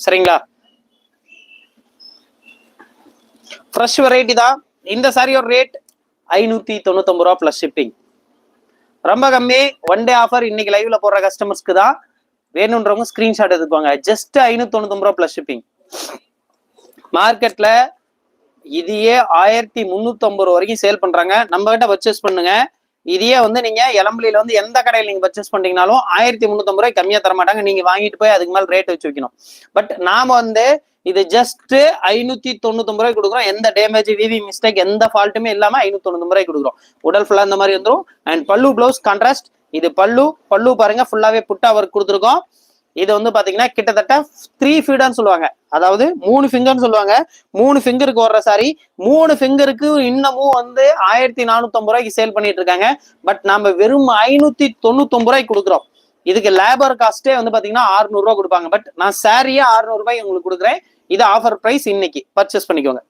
சரிங்களா? Fresh variety தான். இந்த சாரியோட ரேட் 599 ரூபா பிளஸ் ஷிப்பிங். ரொம்ப கம்மி. One day offer. இன்னைக்கு லைவ்ல போடுற கஸ்டமர்ஸ்க்கு தான். வேணுன்றவங்க ஸ்கிரீன்ஷாட் எடுத்துக்கோங்க. ஜஸ்ட் 599 ரூபா பிளஸ் ஷிப்பிங். மார்க்கெட்ல இதையே 1350 வரைக்கும் சேல் பண்றாங்க. நம்ம கிட்ட பர்ச்சேஸ் பண்ணுங்க. இதையே வந்து நீங்க இளம்பிலியில வந்து எந்த கடையில் நீங்க பர்ச்சேஸ் பண்றீங்கனாலும் 1350 ரூபாய் கம்மியா தர மாட்டாங்க. நீங்க வாங்கிட்டு போய் அதுக்கு மேல ரேட் வச்சு வைக்கணும். பட் நாம வந்து இது ஜஸ்ட் 599 ரூபாய் கொடுக்குறோம். எந்த டேமேஜ், விவி மிஸ்டேக், எந்த ஃபால்ட்டுமே இல்லாம 599 ரூபாய் கொடுக்குறோம். உடல் ஃபுல்லா இந்த மாதிரி வந்துடும். அண்ட் பல்லு பிளவுஸ் கான்ட்ராஸ்ட். இது பல்லு பாருங்க ஃபுல்லாவே புட்டா ஒர்க் கொடுத்துருக்கோம். இது வந்து பாத்தீங்கன்னா கிட்டத்தட்ட 3 ஃபீடர்னு சொல்லுவாங்க. அதாவது 3 ஃபிங்கர்னு சொல்லுவாங்க. 3 ஃபிங்கருக்கு வர்ற சாரி 3 ஃபிங்கருக்கு இன்னமும் வந்து 1450 ரூபாய்க்கு சேல் பண்ணிட்டு இருக்காங்க. பட் நம்ம வெறும் 599 ரூபாய்க்கு கொடுக்குறோம். இதுக்கு லேபர் காஸ்டே வந்து பாத்தீங்கன்னா 600 ரூபாய் கொடுப்பாங்க. பட் நான் சாரியே 600 ரூபாய் உங்களுக்கு கொடுக்குறேன். இது ஆஃபர் பிரைஸ். இன்னைக்கு பர்ச்சேஸ் பண்ணிக்கோங்க.